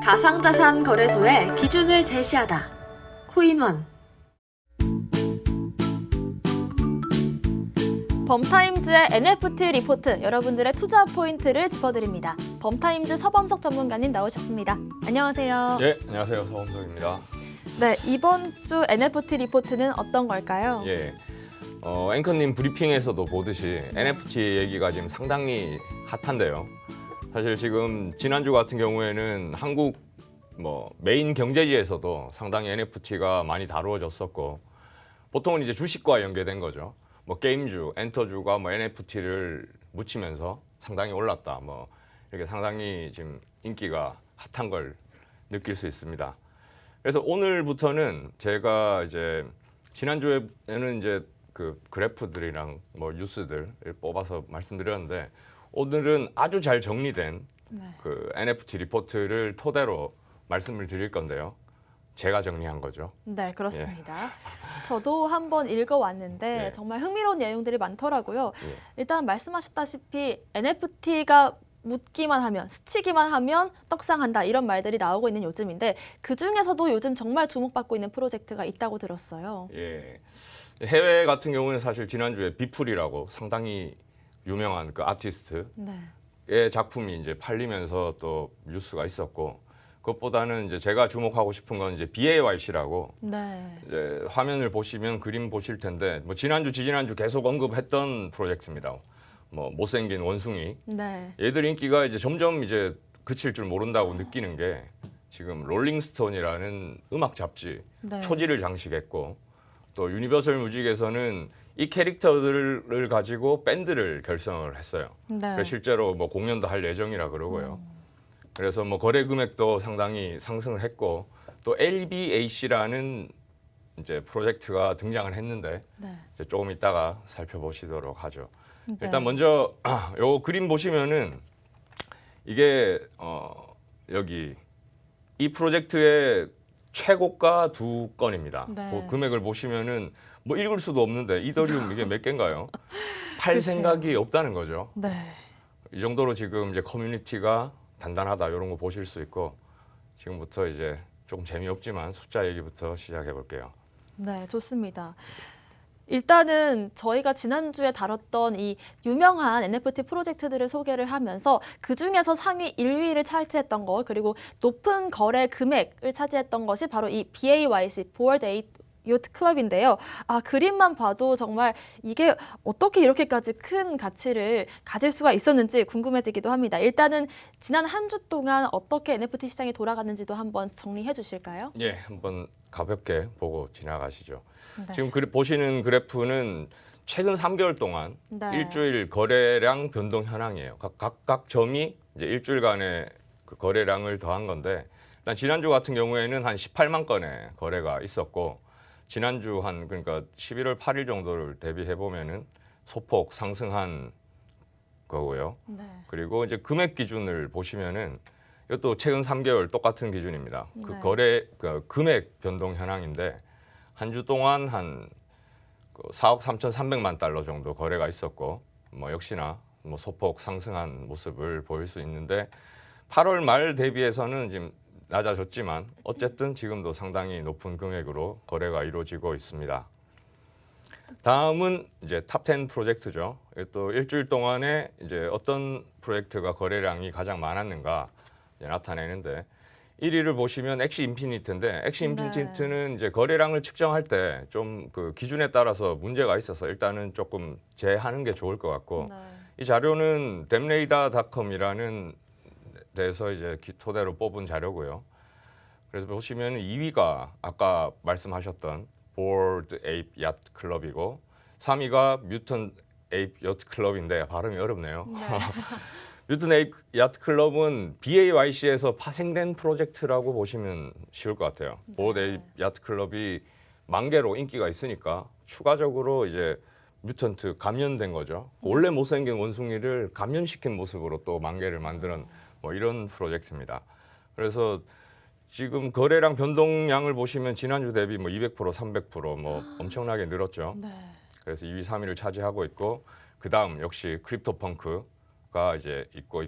가상자산 거래소의 기준을 제시하다. 코인원. 범타임즈의 NFT 리포트, 여러분들의 투자 포인트를 짚어드립니다. 범타임즈 서범석 전문가님 나오셨습니다. 안녕하세요. 예, 안녕하세요. 서범석입니다. 네, 이번 주 NFT 리포트는 어떤 걸까요? 예, 앵커님 브리핑에서도 보듯이 NFT 얘기가 지금 상당히 핫한데요. 사실 지금 지난주 같은 경우에는 한국 메인 경제지에서도 상당히 NFT가 많이 다루어졌었고, 보통은 이제 주식과 연계된 거죠. 게임주, 엔터주가 NFT를 묻히면서 상당히 올랐다. 이렇게 상당히 지금 인기가 핫한 걸 느낄 수 있습니다. 그래서 오늘부터는 제가 이제 지난주에는 이제 그 그래프들이랑 뉴스들을 뽑아서 말씀드렸는데, 오늘은 아주 잘 정리된 그 NFT 리포트를 토대로 말씀을 드릴 건데요. 제가 정리한 거죠. 네, 그렇습니다. 저도 한번 읽어왔는데 정말 흥미로운 내용들이 많더라고요. 일단 말씀하셨다시피 NFT가 묻기만 하면, 스치기만 하면 떡상한다, 이런 말들이 나오고 있는 요즘인데, 그중에서도 요즘 정말 주목받고 있는 프로젝트가 있다고 들었어요. 예, 해외 같은 경우는 사실 지난주에 비플이라고 상당히 유명한 그 아티스트의 작품이 이제 팔리면서 또 뉴스가 있었고, 그것보다는 이제 제가 주목하고 싶은 건 이제 BAYC라고 이제 화면을 보시면 그림 보실 텐데, 지난주, 지지난주 계속 언급했던 프로젝트입니다. 못생긴 원숭이. 얘들 인기가 이제 점점 이제 그칠 줄 모른다고 느끼는 게, 지금 롤링스톤이라는 음악 잡지 표지를 장식했고, 또 유니버설 뮤직에서는 이 캐릭터들을 가지고 밴드를 결성을 했어요. 그래서 실제로 공연도 할 예정이라 그러고요. 그래서 거래 금액도 상당히 상승을 했고, 또 LBAC라는 이제 프로젝트가 등장을 했는데 이제 조금 이따가 살펴보시도록 하죠. 일단 먼저 요 그림 보시면은 이게 여기 이 프로젝트의 최고가 두 건입니다. 그 금액을 보시면은 읽을 수도 없는데, 이더리움 이게 몇 개인가요? 팔 생각이 없다는 거죠. 이 정도로 지금 이제 커뮤니티가 단단하다, 이런 거 보실 수 있고, 지금부터 이제 조금 재미없지만 숫자 얘기부터 시작해 볼게요. 네, 좋습니다. 일단은 저희가 지난주에 다뤘던 이 유명한 NFT 프로젝트들을 소개를 하면서 그중에서 상위 1위를 차지했던 것, 그리고 높은 거래 금액을 차지했던 것이 바로 이 BAYC, Bored Ape 요트 클럽인데요. 그림만 봐도 정말 이게 어떻게 이렇게까지 큰 가치를 가질 수가 있었는지 궁금해지기도 합니다. 일단은 지난 한 주 동안 어떻게 NFT 시장이 돌아갔는지도 한번 정리해 주실까요? 예, 한번 가볍게 보고 지나가시죠. 지금 보시는 그래프는 최근 3개월 동안 일주일 거래량 변동 현황이에요. 각 점이 이제 일주일간의 그 거래량을 더한 건데, 일단 지난주 같은 경우에는 한 18만 건의 거래가 있었고, 지난주 그러니까 11월 8일 정도를 대비해 보면은 소폭 상승한 거고요. 그리고 이제 금액 기준을 보시면은 이것도 최근 3개월 똑같은 기준입니다. 그 금액 변동 현황인데, 한 주 동안 한 4억 3,300만 달러 정도 거래가 있었고, 역시나 소폭 상승한 모습을 보일 수 있는데, 8월 말 대비해서는 지금 낮아졌지만 어쨌든 지금도 상당히 높은 금액으로 거래가 이루어지고 있습니다. 다음은 이제 탑10 프로젝트죠. 또 일주일 동안에 이제 어떤 프로젝트가 거래량이 가장 많았는가 나타내는데, 1위를 보시면 엑시 인피니트인데, 엑시 인피니트는 이제 거래량을 측정할 때 좀 그 기준에 따라서 문제가 있어서 일단은 조금 제하는 게 좋을 것 같고, 이 자료는 댐레이다닷컴이라는 데서 이제 토대로 뽑은 자료고요. 그래서 보시면 2위가 아까 말씀하셨던 Bored Ape Yacht Club이고, 3위가 Mutant Ape Yacht Club인데 발음이 어렵네요. Mutant Ape Yacht Club은 BAYC에서 파생된 프로젝트라고 보시면 쉬울 것 같아요. Bored Ape Yacht Club이 만개로 인기가 있으니까 추가적으로 이제 뮤턴트 감염된 거죠. 원래 못생긴 원숭이를 감염시킨 모습으로 또 만개를 만드는 이런 프로젝트입니다. 그래서 지금 거래량 변동량을 보시면 지난주 대비 200%, 300% 엄청나게 늘었죠. 그래서 2위, 3위를 차지하고 있고, 그 다음 역시 크립토펑크가 이제 있고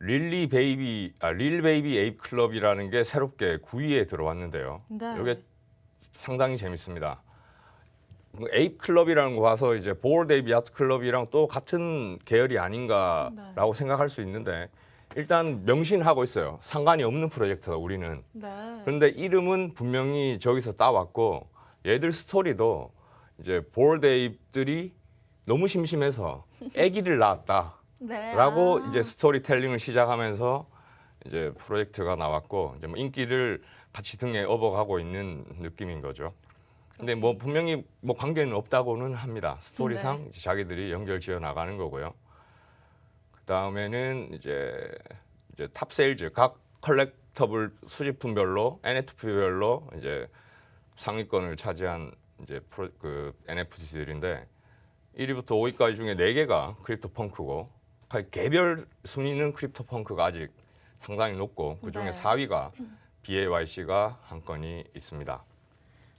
릴 베이비 에이프 클럽이라는 게 새롭게 9위에 들어왔는데요. 네. 이게 상당히 재밌습니다. 에이프 클럽이라는 거 봐서 이제 보월드 에이프 야트 클럽이랑 또 같은 계열이 아닌가라고 생각할 수 있는데 일단 명신하고 있어요. 상관이 없는 프로젝트다 우리는. 네. 그런데 이름은 분명히 저기서 따왔고 얘들 스토리도 이제 보월드 에이프들이 너무 심심해서 아기를 낳았다. 네. 라고 이제 스토리텔링을 시작하면서 이제 프로젝트가 나왔고 이제 뭐 인기를 같이 등에 업어가고 있는 느낌인 거죠. 근데 뭐 분명히 뭐 관계는 없다고는 합니다. 스토리상 이제 자기들이 연결 지어 나가는 거고요. 그 다음에는 이제 탑 세일즈 각 컬렉터블 수집품별로 NFT별로 이제 상위권을 차지한 이제 그 NFT들인데 1위부터 5위까지 중에 4개가 크립토 펑크고 개별 순위는 크립토 펑크가 아직 상당히 높고 그중에 4위가 BAYC가 한 건이 있습니다.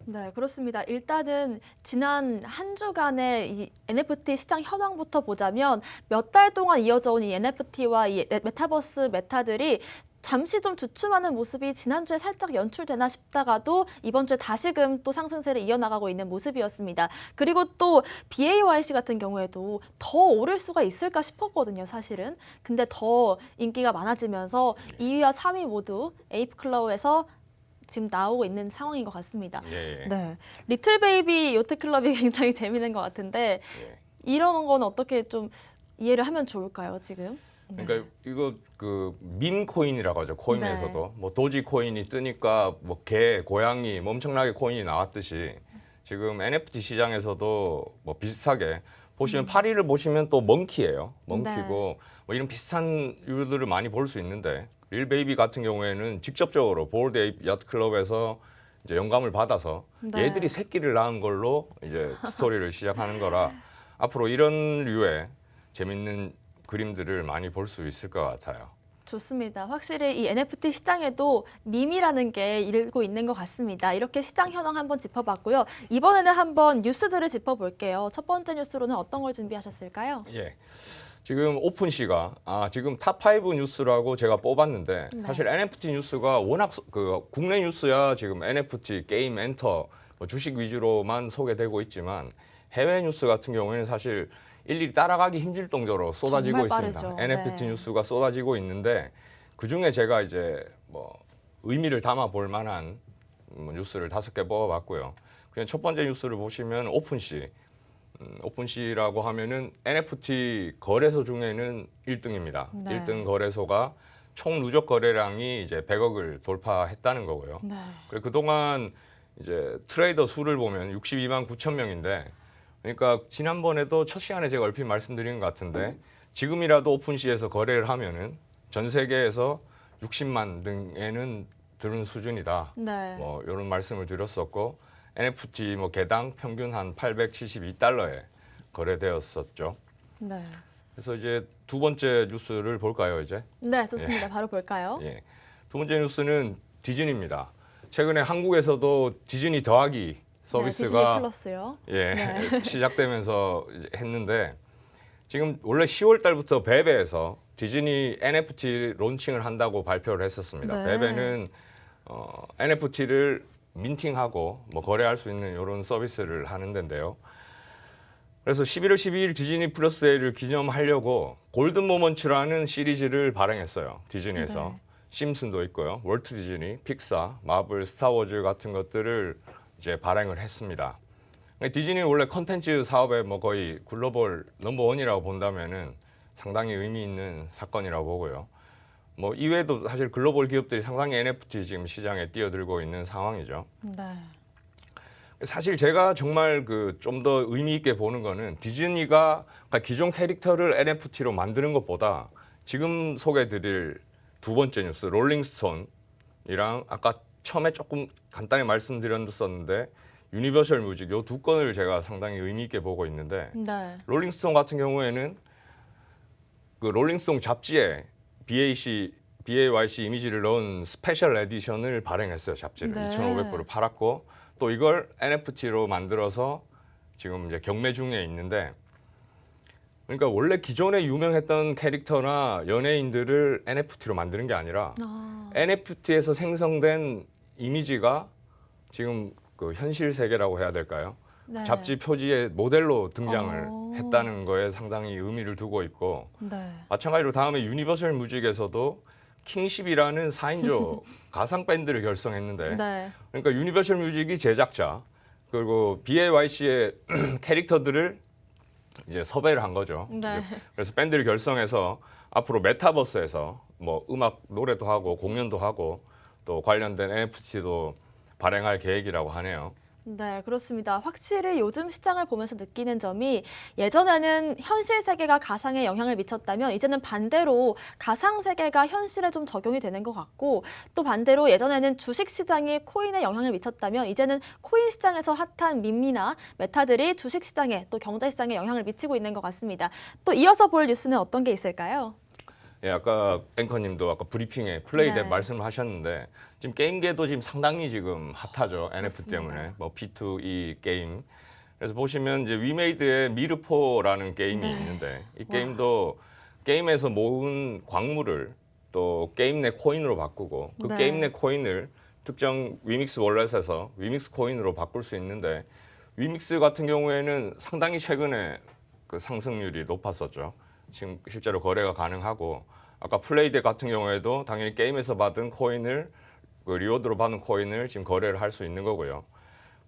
네, 그렇습니다. 일단은 지난 한 주간의 이 NFT 시장 현황부터 보자면 몇 달 동안 이어져 온 이 NFT와 이 메타버스 메타들이 잠시 좀 주춤하는 모습이 지난주에 살짝 연출되나 싶다가도 이번 주에 다시금 또 상승세를 이어나가고 있는 모습이었습니다. 그리고 또 BAYC 같은 경우에도 더 오를 수가 있을까 싶었거든요, 사실은. 근데 더 인기가 많아지면서 2위와 3위 모두 에이프 클럽에서 지금 나오고 있는 상황인 것 같습니다. 예. 네, 리틀 베이비 요트 클럽이 굉장히 재미있는 것 같은데 예. 이런 건 어떻게 좀 이해를 하면 좋을까요, 지금? 그러니까 이거 그 밈 코인이라고 하죠. 코인에서도 뭐 도지 코인이 뜨니까 뭐 개, 고양이 뭐 엄청나게 코인이 나왔듯이 지금 NFT 시장에서도 뭐 비슷하게 보시면 8위를 보시면 또 멍키예요. 멍키고 뭐 이런 비슷한 유들을 많이 볼 수 있는데 릴 베이비 같은 경우에는 직접적으로 보월드 에이프 야트 클럽에서 이제 영감을 받아서 얘들이 새끼를 낳은 걸로 이제 스토리를 시작하는 거라 앞으로 이런 류의 재밌는 그림들을 많이 볼 수 있을 것 같아요. 좋습니다. 확실히 이 NFT 시장에도 밈이라는 게 일고 있는 것 같습니다. 이렇게 시장 현황 한번 짚어봤고요. 이번에는 한번 뉴스들을 짚어볼게요. 첫 번째 뉴스로는 어떤 걸 준비하셨을까요? 예. 지금 오픈시가 지금 탑5 뉴스라고 제가 뽑았는데 사실 NFT 뉴스가 워낙 그 국내 뉴스야 지금 NFT, 게임, 엔터, 뭐 주식 위주로만 소개되고 있지만 해외 뉴스 같은 경우에는 사실 일일이 따라가기 힘들 정도로 쏟아지고 정말 있습니다. 빠르죠. NFT 네. 뉴스가 쏟아지고 있는데 그 중에 제가 이제 뭐 의미를 담아 볼 만한 뭐 뉴스를 5개 뽑아봤고요. 그냥 첫 번째 뉴스를 보시면 오픈시. 오픈시라고 하면은 NFT 거래소 중에는 1등입니다. 네. 1등 거래소가 총 누적 거래량이 이제 100억을 돌파했다는 거고요. 네. 그리고 그동안 이제 트레이더 수를 보면 62만 9천 명인데 그러니까 지난번에도 첫 시간에 제가 얼핏 말씀드린 것 같은데 지금이라도 오픈시에서 거래를 하면은 전 세계에서 60만 등에는 드는 수준이다. 네. 뭐 이런 말씀을 드렸었고 NFT 뭐 개당 평균 한 872달러에 거래되었었죠. 네. 그래서 이제 두 번째 뉴스를 볼까요, 이제? 네, 좋습니다. 바로 볼까요? 예. 두 번째 뉴스는 디즈니입니다. 최근에 한국에서도 디즈니 더하기 디즈니 서비스가 플러스요. 시작되면서 이제 했는데 지금 원래 10월 달부터 베베에서 디즈니 NFT 론칭을 한다고 발표를 했었습니다. 네. 베베는 NFT를 민팅하고 뭐 거래할 수 있는 이런 서비스를 하는 데인데요. 그래서 11월 12일 디즈니 플러스 데이를 기념하려고 골든 모먼츠라는 시리즈를 발행했어요. 디즈니에서. 심슨도 있고요. 월트 디즈니, 픽사, 마블, 스타워즈 같은 것들을 이제 발행을 했습니다. 디즈니는 원래 컨텐츠 사업에 뭐 거의 글로벌 넘버원이라고 본다면은 상당히 의미 있는 사건이라고 보고요. 뭐 이외에도 사실 글로벌 기업들이 상당히 NFT 지금 시장에 뛰어들고 있는 상황이죠. 네. 사실 제가 정말 그 좀 더 의미 있게 보는 거는 디즈니가 기존 캐릭터를 NFT로 만드는 것보다 지금 소개드릴 두 번째 뉴스 롤링스톤이랑 아까 처음에 조금 간단히 말씀드렸었는데 유니버셜 뮤직 요 두 건을 제가 상당히 의미 있게 보고 있는데 네. 롤링스톤 같은 경우에는 그 롤링스톤 잡지에 BAYC 이미지를 넣은 스페셜 에디션을 발행했어요. 잡지를 2,500불을 팔았고 또 이걸 NFT로 만들어서 지금 이제 경매 중에 있는데 그러니까 원래 기존에 유명했던 캐릭터나 연예인들을 NFT로 만드는 게 아니라 NFT에서 생성된 이미지가 지금 그 현실 세계라고 해야 될까요? 네. 잡지 표지의 모델로 등장을 했다는 거에 상당히 의미를 두고 있고 네. 마찬가지로 다음에 유니버설 뮤직에서도 킹십이라는 4인조 가상 밴드를 결성했는데 네. 그러니까 유니버설 뮤직이 제작자 그리고 BAYC의 캐릭터들을 이제 섭외를 한 거죠. 네. 이제 그래서 밴드를 결성해서 앞으로 메타버스에서 뭐 음악 노래도 하고 공연도 하고 또 관련된 NFT도 발행할 계획이라고 하네요. 네, 그렇습니다. 확실히 요즘 시장을 보면서 느끼는 점이 예전에는 현실 세계가 가상에 영향을 미쳤다면 이제는 반대로 가상 세계가 현실에 좀 적용이 되는 것 같고 또 반대로 예전에는 주식 시장이 코인에 영향을 미쳤다면 이제는 코인 시장에서 핫한 밈이나 메타들이 주식 시장에 또 경제 시장에 영향을 미치고 있는 것 같습니다. 또 이어서 볼 뉴스는 어떤 게 있을까요? 예, 아까 앵커님도 아까 브리핑에 플레이대 네. 말씀을 하셨는데 지금 게임계도 지금 상당히 지금 핫하죠. NFT 그렇습니다. 때문에 뭐 P2E 게임. 그래서 보시면 이제 위메이드의 미르포라는 게임이 있는데 이 게임도 게임에서 모은 광물을 또 게임 내 코인으로 바꾸고 그 네. 게임 내 코인을 특정 위믹스 월렛에서 위믹스 코인으로 바꿀 수 있는데 위믹스 같은 경우에는 상당히 최근에 그 상승률이 높았었죠. 지금 실제로 거래가 가능하고 아까 플레이대 같은 경우에도 당연히 게임에서 받은 코인을 그 리워드로 받은 코인을 지금 거래를 할 수 있는 거고요.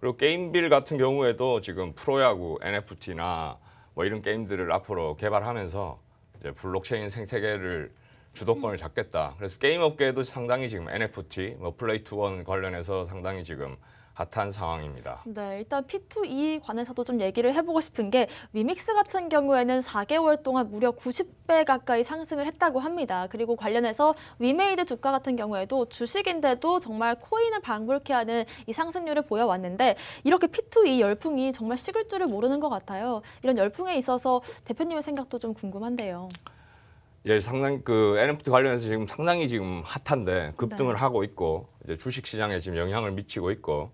그리고 게임빌 같은 경우에도 지금 프로야구 NFT나 뭐 이런 게임들을 앞으로 개발하면서 이제 블록체인 생태계를 주도권을 잡겠다. 그래서 게임 업계에도 상당히 지금 NFT, 뭐 플레이 투 원 관련해서 상당히 지금 핫한 상황입니다. 네, 일단 P2E 관해서도 좀 얘기를 해보고 싶은 게 위믹스 같은 경우에는 4개월 동안 무려 90배 가까이 상승을 했다고 합니다. 그리고 관련해서 위메이드 주가 같은 경우에도 주식인데도 정말 코인을 방불케 하는 이 상승률을 보여왔는데 이렇게 P2E 열풍이 정말 식을 줄을 모르는 것 같아요. 이런 열풍에 있어서 대표님의 생각도 좀 궁금한데요. 예, 상당히 그 NFT 관련해서 지금 상당히 지금 핫한데 급등을 네. 하고 있고 이제 주식 시장에 지금 영향을 미치고 있고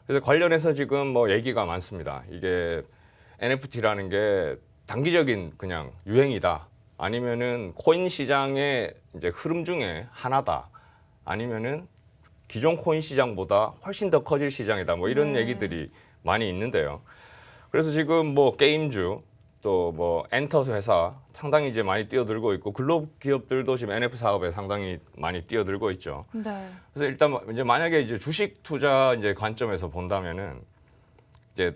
그래서 관련해서 지금 뭐 얘기가 많습니다. 이게 NFT라는 게 단기적인 그냥 유행이다. 아니면은 코인 시장의 이제 흐름 중에 하나다. 아니면은 기존 코인 시장보다 훨씬 더 커질 시장이다. 뭐 이런 네. 얘기들이 많이 있는데요. 그래서 지금 뭐 게임주 또 뭐 엔터 회사 상당히 이제 많이 뛰어들고 있고 글로벌 기업들도 지금 NFT 사업에 상당히 많이 뛰어들고 있죠. 네. 그래서 일단 이제 만약에 이제 주식 투자 이제 관점에서 본다면은 이제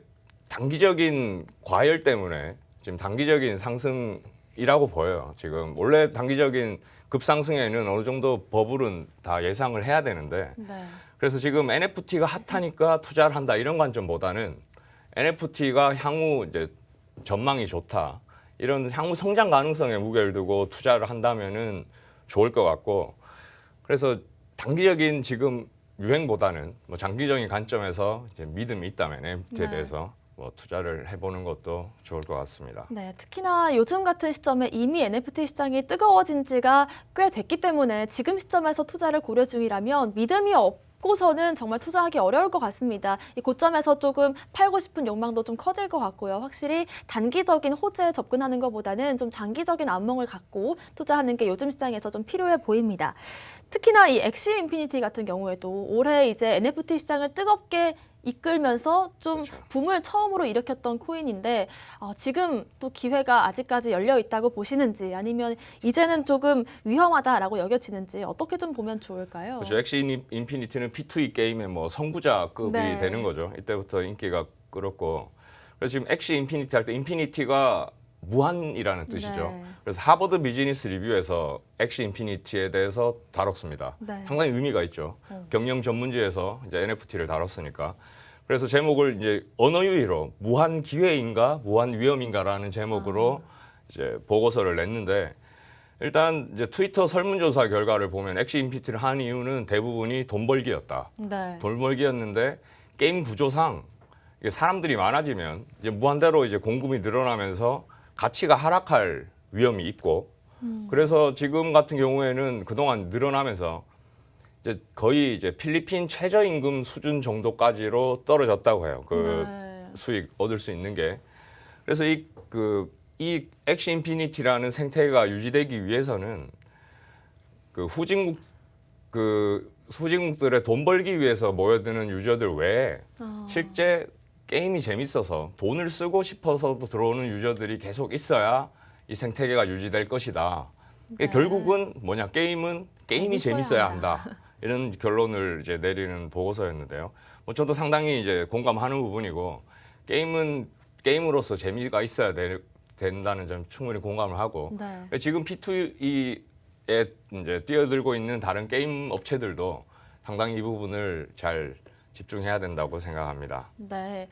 단기적인 과열 때문에 지금 단기적인 상승이라고 보여요. 지금 원래 단기적인 급상승에는 어느 정도 버블은 다 예상을 해야 되는데 네. 그래서 지금 NFT가 핫하니까 투자를 한다 이런 관점보다는 NFT가 향후 이제 전망이 좋다. 이런 향후 성장 가능성에 무게를 두고 투자를 한다면은 좋을 것 같고 그래서 단기적인 지금 유행보다는 뭐 장기적인 관점에서 이제 믿음이 있다면 NFT에 네. 대해서 뭐 투자를 해보는 것도 좋을 것 같습니다. 네, 특히나 요즘 같은 시점에 이미 NFT 시장이 뜨거워진 지가 꽤 됐기 때문에 지금 시점에서 투자를 고려 중이라면 믿음이 없고서는 정말 투자하기 어려울 것 같습니다. 이 고점에서 조금 팔고 싶은 욕망도 좀 커질 것 같고요. 확실히 단기적인 호재에 접근하는 것보다는 좀 장기적인 안목을 갖고 투자하는 게 요즘 시장에서 좀 필요해 보입니다. 특히나 이 엑시 인피니티 같은 경우에도 올해 이제 NFT 시장을 뜨겁게 이끌면서 좀 그렇죠. 붐을 처음으로 일으켰던 코인인데 지금 또 기회가 아직까지 열려 있다고 보시는지 아니면 이제는 조금 위험하다라고 여겨지는지 어떻게 좀 보면 좋을까요? 그렇죠. 엑시 인피니티는 P2E 게임의 뭐 선구자급이 네. 되는 거죠. 이때부터 인기가 끌었고 그래서 지금 엑시 인피니티 할 때 인피니티가 무한이라는 뜻이죠. 네. 그래서 하버드 비즈니스 리뷰에서 엑시 인피니티에 대해서 다뤘습니다. 네. 상당히 의미가 있죠. 경영 전문지에서 이제 NFT를 다뤘으니까. 그래서 제목을 이제 언어 유희로 무한 기회인가 무한 위험인가라는 제목으로 이제 보고서를 냈는데 일단 이제 트위터 설문조사 결과를 보면 엑시 인피니티를 한 이유는 대부분이 돈 벌기였다. 네. 돈 벌기였는데 게임 구조상 이게 사람들이 많아지면 이제 무한대로 이제 공급이 늘어나면서 가치가 하락할 위험이 있고 그래서 지금 같은 경우에는 그동안 늘어나면서 이제 거의 이제 필리핀 최저임금 수준 정도까지로 떨어졌다고 해요. 그 네. 수익 얻을 수 있는 게. 그래서 이 그 이 엑시 인피니티라는 생태계가 유지되기 위해서는 그 후진국들의 돈 벌기 위해서 모여드는 유저들 외에 실제 게임이 재밌어서 돈을 쓰고 싶어서도 들어오는 유저들이 계속 있어야 이 생태계가 유지될 것이다. 네. 결국은 뭐냐, 게임이 재밌어야 재밌어야 한다. 이런 결론을 이제 내리는 보고서였는데요. 뭐 저도 상당히 이제 공감하는 부분이고, 게임은 게임으로서 재미가 있어야 된다는 점 충분히 공감을 하고, 네. 지금 P2E에 이제 뛰어들고 있는 다른 게임 업체들도 상당히 이 부분을 잘 집중해야 된다고 생각합니다. 네.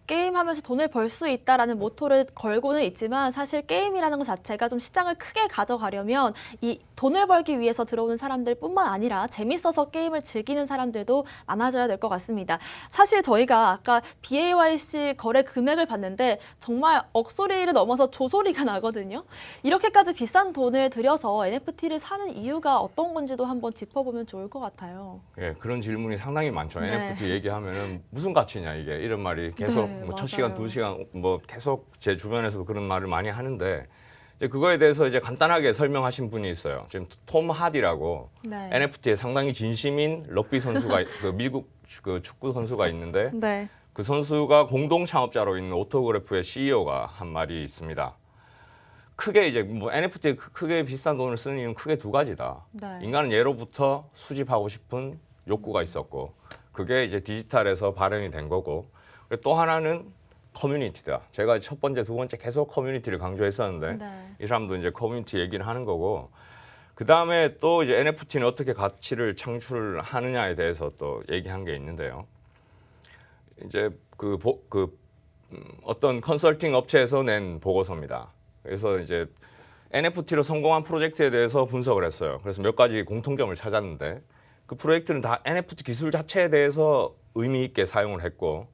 게임하면서 돈을 벌 수 있다라는 모토를 걸고는 있지만 사실 게임이라는 것 자체가 좀 시장을 크게 가져가려면 이 돈을 벌기 위해서 들어오는 사람들뿐만 아니라 재밌어서 게임을 즐기는 사람들도 많아져야 될 것 같습니다. 사실 저희가 아까 BAYC 거래 금액을 봤는데 정말 억소리를 넘어서 조소리가 나거든요. 이렇게까지 비싼 돈을 들여서 NFT를 사는 이유가 어떤 건지도 한번 짚어보면 좋을 것 같아요. 예, 그런 질문이 상당히 많죠. 네. NFT 얘기하면은 무슨 가치냐 이게, 이런 말이 계속 네, 뭐 첫 맞아요. 시간, 두 시간 뭐 계속 제 주변에서도 그런 말을 많이 하는데, 이제 그거에 대해서 이제 간단하게 설명하신 분이 있어요. 지금 톰 하디라고 네. NFT에 상당히 진심인 럭비 선수가 그 미국 그 축구 선수가 있는데, 네. 그 선수가 공동 창업자로 있는 오토그래프의 CEO가 한 말이 있습니다. 크게 이제 뭐 NFT에 크게 비싼 돈을 쓰는 이유는 크게 두 가지다. 네. 인간은 예로부터 수집하고 싶은 욕구가 있었고, 그게 이제 디지털에서 발현이 된 거고, 그리고 또 하나는 커뮤니티다. 제가 첫 번째, 두 번째 계속 커뮤니티를 강조했었는데, 네. 이 사람도 이제 커뮤니티 얘기를 하는 거고, 그 다음에 또 이제 NFT는 어떻게 가치를 창출하느냐에 대해서 또 얘기한 게 있는데요. 이제 어떤 컨설팅 업체에서 낸 보고서입니다. 그래서 이제 NFT로 성공한 프로젝트에 대해서 분석을 했어요. 그래서 몇 가지 공통점을 찾았는데, 그 프로젝트는 다 NFT 기술 자체에 대해서 의미 있게 사용을 했고,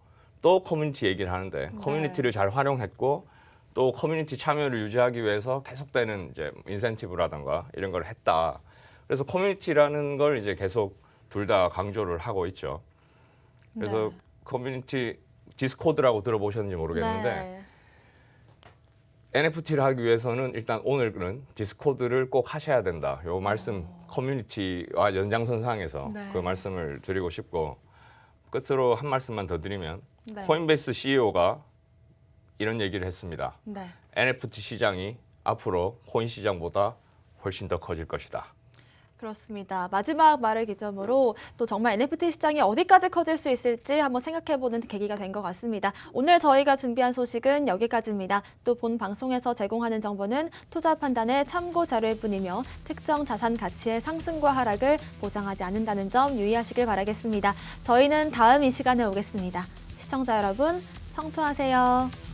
또 커뮤니티 얘기를 하는데, 커뮤니티를 잘 활용했고, 또 커뮤니티 참여를 유지하기 위해서 계속되는 이제 인센티브라든가 이런 걸 했다. 그래서 커뮤니티라는 걸 이제 계속 둘 다 강조를 하고 있죠. 그래서 네. 커뮤니티 디스코드라고 들어보셨는지 모르겠는데, 네. NFT를 하기 위해서는 일단 오늘은 디스코드를 꼭 하셔야 된다. 요 말씀 커뮤니티와 연장선상에서 네. 그 말씀을 드리고 싶고, 끝으로 한 말씀만 더 드리면, 네. 코인베이스 CEO가 이런 얘기를 했습니다. 네. NFT 시장이 앞으로 코인 시장보다 훨씬 더 커질 것이다. 그렇습니다. 마지막 말을 기점으로 또 정말 NFT 시장이 어디까지 커질 수 있을지 한번 생각해보는 계기가 된 것 같습니다. 오늘 저희가 준비한 소식은 여기까지입니다. 또 본 방송에서 제공하는 정보는 투자 판단의 참고 자료일 뿐이며 특정 자산 가치의 상승과 하락을 보장하지 않는다는 점 유의하시길 바라겠습니다. 저희는 다음 이 시간에 오겠습니다. 시청자 여러분, 성투하세요.